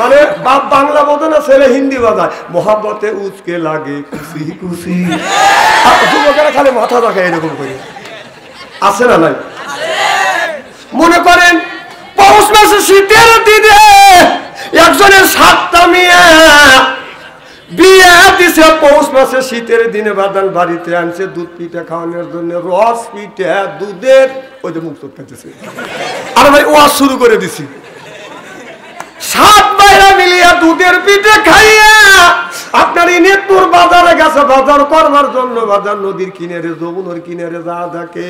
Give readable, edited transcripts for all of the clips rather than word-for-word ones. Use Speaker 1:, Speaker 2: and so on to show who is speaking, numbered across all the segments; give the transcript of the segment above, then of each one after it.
Speaker 1: মানে বাপ বাংলা বোঝে না, ছেলে হিন্দি বাজায়, মহাব্বতে উচকে লাগে খুশি খুশি। যুবকেরা খালি মাথা রাখে এরকম করে, আছে না নাই? মনে করেন পৌষ মাসে শীতের দিনে একজনের 7টা মেয়ে বিয়ে দিছে, পৌষ মাসে শীতের দিনে বাদান বাড়িতে আনছে দুধ পিঠা খাওয়ানোর জন্য, রস পিঠা দুধের, ওই যে মুখ চোখ খাইতেছে। আর ভাই ওয়াজ শুরু করে দিছি, 7 ভাইরা মিলিয়া দুধের পিঠে খাইয়া আপনার ইনেপুর বাজারে গেছে বাজার করবার জন্য। বাজার নদীর কিনারে যমুনার কিনারে যা থাকে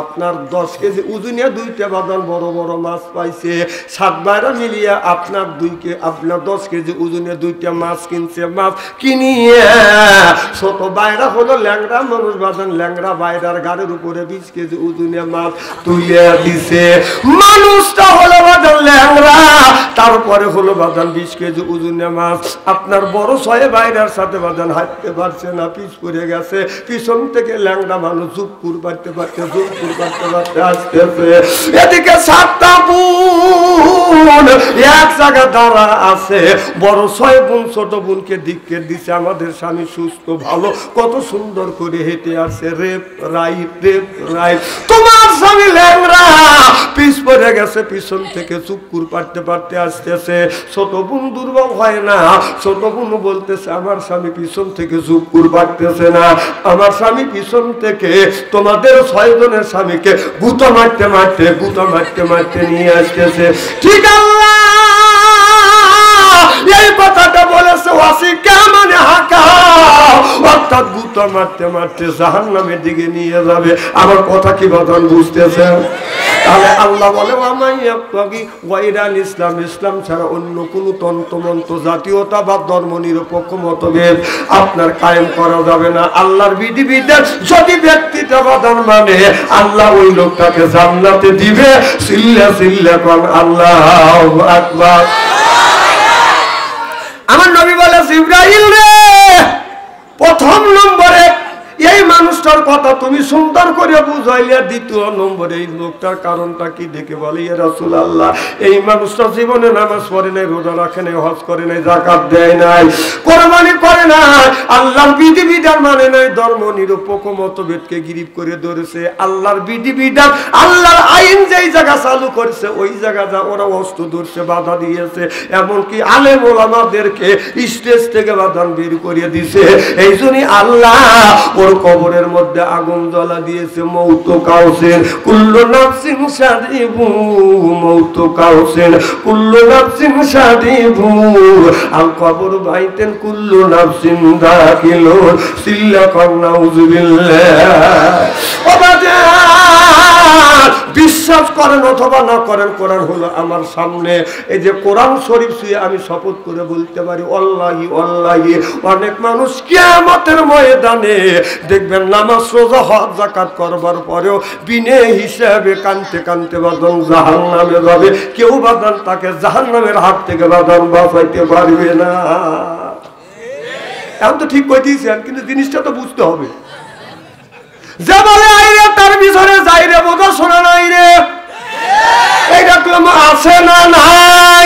Speaker 1: আপনার 10 কেজি ওজনে 2টা বাজার বড় বড় মাছ পাইছে। 7 ভাইরা মিলিয়া আপনার 10 কেজি ওজনে 2টা মাছ কিনছে। মাছ কিনিয়ে ছোট ভাইরা হলো ল্যাংড়া মানুষ, বাজান ল্যাংড়া ভাইরার গাড়ির উপরে 20 কেজি ওজনে মাছ তুলে দিছে। মানুষটা হলো বাজান ল্যাংড়া, তারপরে হলো বাজান 20 কেজি ওজনে মাছ। আপনার বড় 6 ভাইরার সাথে বাজান হাঁটতে পারছে না, পিছ পড়ে গেছে। পিছন থেকে ল্যাংড়া মানুষ জুপুর পারতে পারতে আসতেছে। এদিকে 7টা বোন এক জায়গা দাঁড়া আছে। বড় 6 বোন ছোট বোনকে দিকে দিছে, আমাদের স্বামী সুস্থ ভালো, কত সুন্দর করে হেঁটে আসছে, রেপ রাইট রেপ রাইট। তোমার স্বামী ল্যাংড়া পিছ পড়ে গেছে, পিছন থেকে চুপুর পারতে পারতে আসতেছে। ছোট বোন দুর্বল হয় না, ছোট বোন বলতেছে আমার স্বামী পিছন থেকে চুপুর পারতেছে না, আমার স্বামী পিছন থেকে তোমাদের 6 জনের স্বামীকে গুঁতো মারতে মারতে নিয়ে আসতেছে। ঠিক আল্লাহ এই কথাটা বলেছে ওয়াসিকা মানে হাঁকা, অর্থাৎ গুঁতো মারতে মারতে জাহান্নামের দিকে নিয়ে যাবে। আমার কথা কি বাজান বুঝতেছেন? তাহলে আল্লাহ বলে ইসলাম, ইসলাম ছাড়া অন্য কোন তন্ত্রমন্ত্র জাতীয়তা বা ধর্ম নিরপেক্ষ মতভেদ আপনার কায়েম করা যাবে না। আল্লাহর বিধিবিধান যদি ব্যক্তিটা বাদান মানে আল্লাহ ওই লোকটাকে জান্নাতে দিবে। সিল্লা সিল্লা কোন আল্লাহু আকবার। আমার নবী বলে জিবরাইল রে, প্রথম নম্বরে এই মানুষটার কথা তুমি সুন্দর করে বুঝাইলে, 2 নম্বরে এই লোকটার কারণটা কি দেখে বলে ইয়া রাসূলুল্লাহ এই মানুষটা জীবনে নামাজ পড়ে নাই, রোজা রাখে নাই, হজ করে নাই, যাকাত দেয় নাই, কুরবানি করে নাই, আল্লাহর বিধিবিধান মানে নাই, ধর্ম নিরপেক্ষ মতভেদকে গিরিফ করে ধরেছে। আল্লাহর বিধিবিধান আল্লাহর আইন যেই জায়গা চালু করেছে ওই জায়গা যা ওরা অস্ত্র ধরছে, বাধা দিয়েছে, এমনকি আলেম ওলামাদেরকে স্টেজ থেকে বাধা বের করে দিছে। এই জন্যই আল্লাহ ওর কবরের মধ্যে আগুন জ্বালা দিয়েছে। মৌত কাউসেন কুল্লু নাফসিন শারিবু, মৌত কাউসেন কুল্লু নাফসিন শারিবু, আল কবর বাইতেন কুল্লু নাফসিন দাখিলুন, সিল্লা কান্না উযবিল্লাহ। ও বাজার বিশ্বাস করেন অথবা না করেন, কোরআন হলো আমার সামনে। এই যে কোরআন শরীফ ছুঁয়ে আমি শপথ করে বলতে পারি ওয়াল্লাহি ওয়াল্লাহি অনেক মানুষ কিয়ামতের ময়দানে দেখবেন নামাজ রোজা হজ যাকাত করবার পরেও বিনে হিসাবে কানতে কানতে বাদন জাহান্নামে যাবে। কেউ বাদন তাকে জাহান্নামের হাত থেকে বাদন বাঁচাইতে পারবে না। এখন তো ঠিক কইতেছেন, কিন্তু জিনিসটা তো বুঝতে হবে। যে বলে আইরে তার পিছনে যাই রে, বোঝা শোনা নাই রে, এইটা তো আছে না নাই?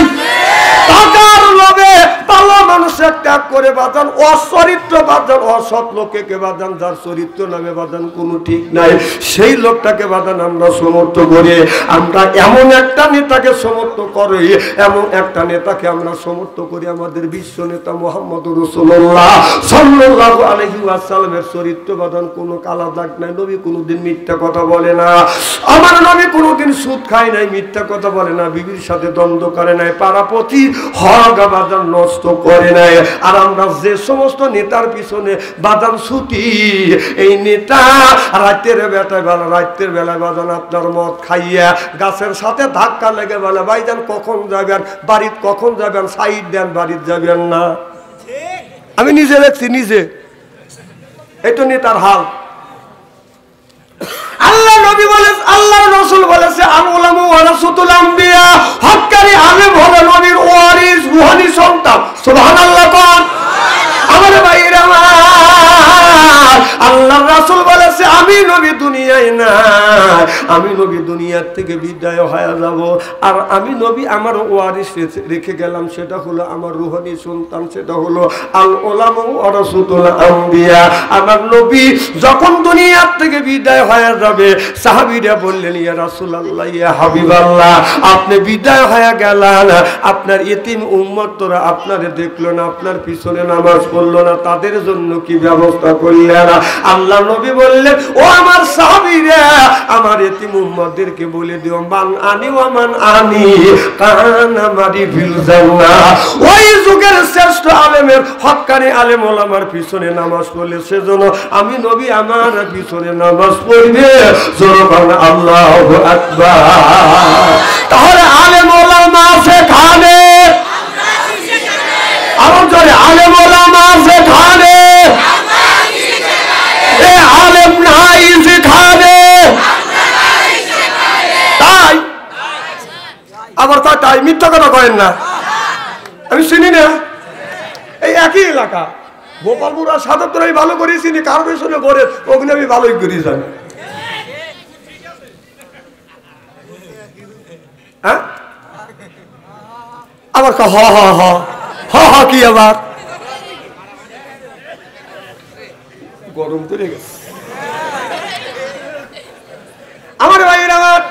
Speaker 1: টাকার লোভে ভালো মানুষের ত্যাগ করে বাঁধান, অচরিত্র বাঁধান, অসৎ লোককে বাঁধান, যার চরিত্র নামে বাঁধান কোনো ঠিক নাই, সেই লোকটাকে বাঁধান আমরা সমর্থ করি। আমরা এমন একটা নেতাকে সমর্থ করি, এমন একটা নেতাকে আমরা সমর্থ করি, আমাদের বিশ্ব নেতা মুহাম্মদুর রাসূলুল্লাহ সাল্লাল্লাহু আলাইহি ওয়াসাল্লামের চরিত্র বাঁধান কোনো কালা দাগ নাই। নবী কোনোদিন মিথ্যা কথা বলে না, আমার নবী কোনোদিন সুদ খায় নাই, মিথ্যা কথা বলে না, বিবির সাথে দ্বন্দ্ব করে নাই, পাড়াপতি হক বাজার নষ্ট করে নাই। আর আমরা যে সমস্ত নেতার পিছনে বাদাম ছুটি, এই নেতা রাতের বেলায় বাজান আপনার মদ খাইয়া গাছের সাথে ধাক্কা লেগে বলে ভাইজান কখন যাবেন, বাড়ির কখন যাবেন, সাইড দেন, বাড়ির যাবেন না। আমি নিজে দেখছি, নিজে, এই তো নেতার হাল। আল্লাহ নবী বলে, আল্লাহ রাসূল বলেছে আল উলামা ওয়ারাসাতুল আম্বিয়া, হক্কানি আলেম হলো নবীর ওয়ারিস, রূহানি সন্তান। সুবহানাল্লাহ কোন আমার ভাইরা, আল্লাহ রাসূল বলেছে আমি নবী দুনিয়ায় নাই, নাই, আমি নবী দুনিয়ার থেকে বিদায় হয়ে যাব। আর আমি নবী আমার ওয়ারিস রেখে গেলাম, সেটা হলো আমার রুহানি সন্তান, সেটা হলো আল উলামা ওয়ারাসাতুল আম্বিয়া। আমার নবী যখন দুনিয়ার থেকে বিদায় হয়ে যাবে, সাহাবীরা বললেন, ইয়া রাসূলুল্লাহ, ইয়া হাবিবাল্লাহ, আপনি বিদায় হয়ে গেলেন, আপনার ইতিম উম্মতরা আপনারে দেখলো না, আপনার পিছনে নামাজ পড়লো না, তাদের জন্য কি ব্যবস্থা করলেন? আল্লাহ নবী বললেন, ও আমার সাহাবীরা, আমার ইতিম উম্মতদেরকে বলে দিও, মান আনি ওয়া মান আনি কানা মারি ফিল জান্নাহ। ওই যুগের শ্রেষ্ঠ আলেমের হক্কানি আলেম ওলামার পিছনে নামাজ পড়লে সেজন্য আমি নবী আমার পিছনে নামাজ পড়বে। জোরবান আল্লাহু আকবার। তাহলে আলেম ওলামা সেখানে, আরো জোরে, আলেম ওলামা সেখানে, এ আলেম নাই সেখানে। তাই আবার তাই মিথ্যা কথা করেন না, আমি চিনি না, এই একই এলাকা গোপালপুর আর সাদাপুর আমি ভালো করে চিনি, কারো পেছনে করে ওখানে আমি ভালোই করি জানি। হ্যাঁ আবার হ হ হ হ হ কি আবার গরম করে গেছে আমার ভাইয়ের। আমার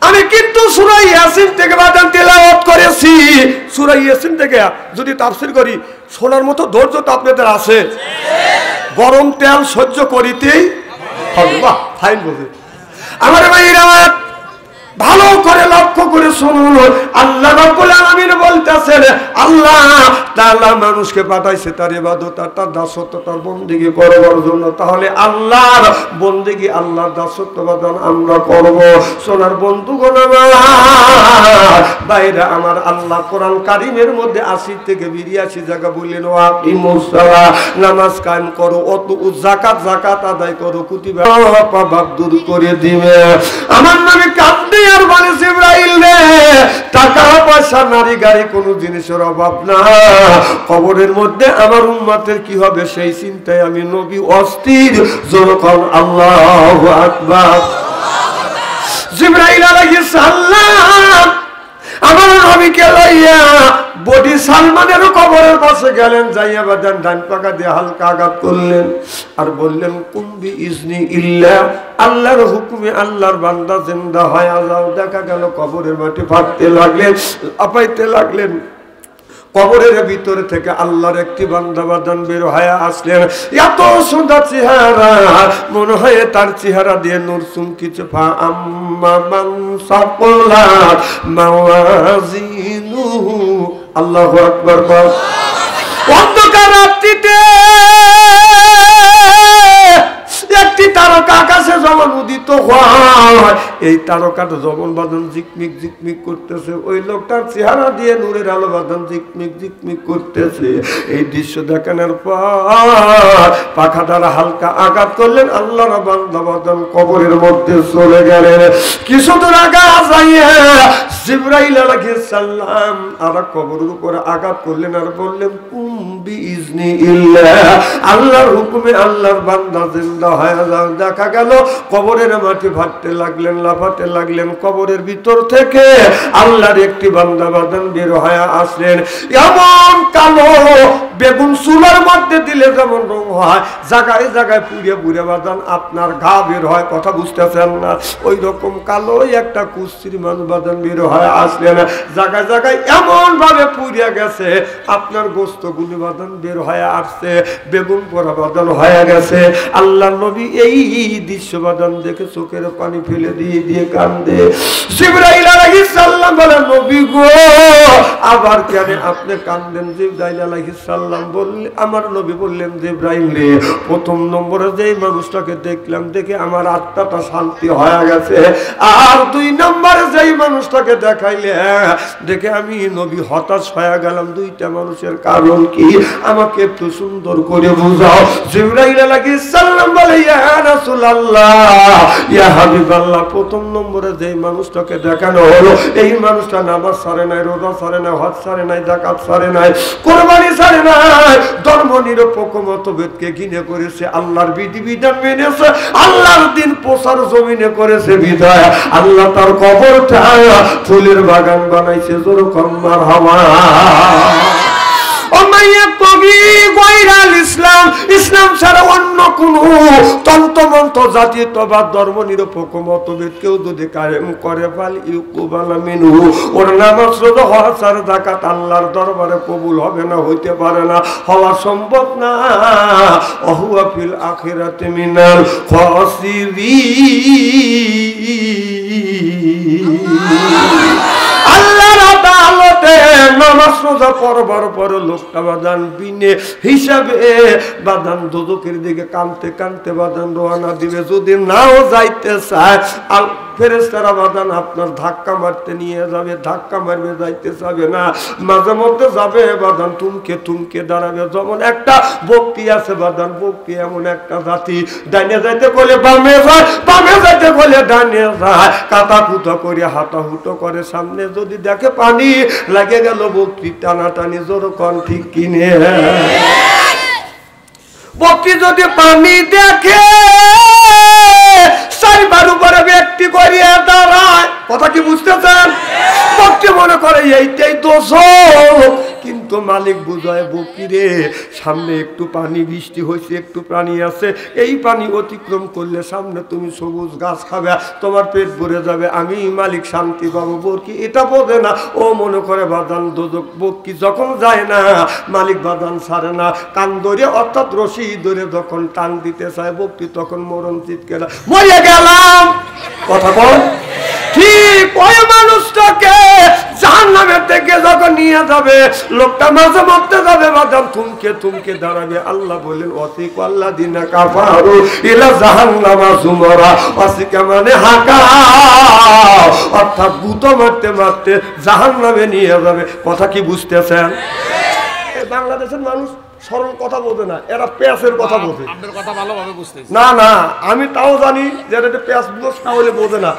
Speaker 1: আমি কিন্তু সূরা ইয়াসিন থেকে বাদান তেলাওয়াত করেছি। সূরা ইয়াসিন থেকে যদি তাফসীর করি, শোনার মতো ধৈর্য তো আপনাদের আছে, গরম তেল সহ্য করিতেই হবে। বাহ, ফাইন বলছে আমার ভাইয়ের। আমার ভালো করে লক্ষ্য করে শুনুন, আল্লাহ রাব্বুল আলামিন বলতেছেন, আল্লাহ তাআলা মানুষকে পাঠাইছে তার ইবাদত আর তার দাসত্ব, তার বন্দেগী করবার জন্য। তাহলে আল্লাহর বন্দেগী, আল্লাহর দাসত্ব বাদন আমরা করব। সোনার বন্ধুগণ আমার, বাইরে আমার, আল্লাহ কোরআন কারীমের মধ্যে ৮০ থেকে ৮২ জায়গা বললেন, ওয়াকিমুস সালাহ, নামাজ কায়েম করো, অত যাকাত, যাকাত আদায় করো, কুতিবা পাপ দূর করে দিবে। আমার নামে কাঁদতে আর বলে, জিবরাইল রে, টাকা পয়সা নারী গাড়ি কোনো জিনিসের অভাব না, কবরের মধ্যে আমার উম্মতের কি হবে সেই চিন্তায় আমি নবী অস্থির। যখন আল্লাহু আকবার। জিবরাইল আলাইহিস সালাম আমার নবীকে লইয়া বডি সালমানের কবরের পাশে গেলেন, যাইয়া বাদান ডান পাকা দিয়ে হালকা আঘাত করলেন আর বললেন, কুম্বি ইজনি ইল্লাহ, আল্লাহর হুকুমে আল্লাহর বান্দা জিন্দা হয়ে যাও। দেখা গেল কবরের মাটি ফাটতে লাগলেন, আপাইতে লাগলেন। কবরের ভিতরে থেকে আল্লাহর একটি বান্দা বাদান বের হয়ে আসলেন। এত সুন্দর চেহারা, মনে হয় তার চেহারা দিয়ে নূর চুমকিছে। ফাআম্মা মান সাকুলাত মাওয়াজিনুহু, আল্লাহু আকবার। অন্ধকার রাত্রিতে একটি তারকা আকাশে যখন উদিত হয়, এই তারকাটা যখন বাদন ঝিকমিক ঝিকমিক করতেছে, ওই লোকটার চেহারা দিয়ে নূরের আলো বাদন ঝিকমিক ঝিকমিক করতেছে। এই দৃশ্য দেখানোর পর পাখা দ্বারা হালকা আঘাত করলেন, আল্লাহর বান্দা বাদন কবরের মধ্যে চলে গেলেন। কিছু দূর আগে যাইয়া জিবরাইল আলাইহিস সালাম আর কবরের উপরে আঘাত করলেন আর বললেন, কুম্বি ইজনি ইল্লাহ, আল্লাহর হুকুমে আল্লাহর বান্দা জিন্দা হয়ে যাও। দেখা গেল কবরের মাটি ফাটতে লাগলেন, লাফাতে লাগলেন। কবরের ভিতর থেকে আল্লাহর একটি বান্দা বাদান বের হয়ে আসলেন। এমন কালো বেগুন চুলার মধ্যে দিলে যেমন রং হয়, জায়গায় জায়গায় পুড়ে পুড়ে বাদান আপনার ঘা বের হয়, কথা বুঝতেছেন না? ওই রকম কালো একটা কুশ্রী মানুষ বাদান বের হয়ে আসলেন। জায়গায় জায়গায় এমন ভাবে পুড়ে গেছে, আপনার গোস্ত গুলি বাদান বের হয়ে আসছে, বেগুন পোড়া বাদান হয়ে গেছে। আল্লাহ নবী এই দৃশ্য বাদান দেখে চোখের পানি ফেলে দিয়ে দিয়ে কান্দে। জিবরাইল আলাইহিস সালাম বলেন, নবী গো, আবার কেন আপনি কান্দেন? জিবরাইল আলাইহিস সালাম বললেন, আমার নবী বললেন, জিবরাইল রে, প্রথম নম্বরে যেই মানুষটাকে দেখলাম, দেখে আমার আত্মাটা শান্তি হয়ে গেছে। আর ২ নম্বরে যেই মানুষটাকে দেখাইলে দেখে আমি নবী হতাশ হয়ে গেলাম। ২টা মানুষের কারণ কি আমাকে একটু সুন্দর করে বুঝাও। জিবরাইল আলাইহিস সালাম বলে, ইয়া রাসূলুল্লাহ, ইয়া হাবিবাল্লাহ, প্রথম নম্বরে যেই মানুষটাকে দেখানো হলো, এই মানুষটা নামাজ ছাড়ে নাই, রোজা ছাড়ে নাই, হজ ছাড়ে নাই, যাকাত ছাড়ে নাই, কোরবানি ছাড়ে নাই, ধর্ম নিরপেক্ষ মতভেদকে ঘৃণা করেছে, আল্লাহর বিধিবিধান মেনেছে, আল্লাহর দিন প্রচার জমিনে করেছে বিধায় আল্লাহ তার কবরটা ফুলের বাগান বানাইছে। জোর কম্মার হাওয়া ইসলাম ছাড়া অন্য কোন তন্ত্রমন্ত্র জাতীয়তাবাদ ধর্ম নিরপেক্ষ মতভেদ কেউ যদি কায়েম করে ওর নামাজ রোজা হজ আর যাকাত আল্লাহর দরবারে কবুল হবে না, হইতে পারে না, হওয়া সম্ভব না। ওহুয়া ফিল আখিরাতি মিনাল খাসিরিন। আল্লাহর আদালতে নামাজ রোজা পড়বার পর লোকটা বাদান বিনে হিসাবে বাদান দুদকের দিকে কানতে কানতে বাদান রওনা দিবে। যদি নাও যাইতে চায় ফেরেশতারা বাদান আপনার ধাক্কা মারতে নিয়ে যাবে, ধাক্কা মারবে, যাইতে যাবে না, মাঝে মধ্যে যাবে বাদান তুমকে তুমকে দাঁড়াবে। যেমন একটা বক্তি আছে বাদান, বক্তি এমন একটা জাতি, ডাইনে যাইতে বলে বামে যায়, বামে যাইতে বলে ডাইনে যায়, কাটা কুটা করে হাতা হুটো করে। সামনে যদি দেখে পানি লাগে গেল বক্তি টানাটানি। জোর কন ঠিক কিনে? বক্তি যদি পানি দেখে চারবার উপরে ব্যক্তি করিয়া দাঁড়ায়। কথা কি বুঝতেছেন? বক্তি মনে করে এইটাই দোষ, কিন্তু মালিক বুঝায় বকিরে সামনে একটু পানি, বৃষ্টি হয়েছে, একটু পানি আছে, এই পানি অতিক্রম করলে সামনে তুমি সবুজ গাছ খাবে, তোমার পেট ভরে যাবে, আমি মালিক শান্তি পাবো। বকি এটা বোঝে না, ও মনে করে বাদান দোজক। বকি যখন যায় না মালিক বাদান ছাড়ে না, কান ধরে অর্থাৎ রশি ধরে যখন টান দিতে চায় বকি তখন মরণ চিৎকার, মরে গেলাম। কথা বল ঠিক। ওই মানুষটাকে জাহান্নামের থেকে যখন নিয়ে যাবে, লোকটা মাঝে মধ্যে যাবে বাদাম থুমকে থুমকে দাঁড়াবে। আল্লাহ বলেন অতিক আল্লাহ দিনা কাফারু ইলা জাহান্নামা যুমরা। অসিকা মানে হাঁকা, অর্থাৎ গুতো মারতে মারতে জাহান্নামে নিয়ে যাবে। কথা কি বুঝতেছেন? বাংলাদেশের মানুষ সরল কথা বোঝে না, এরা পেঁয়াজের কথা বোঝে। না না, আমি তাও জানি যে এটা পেঁয়াজ বুঝ না হলে বোঝে না।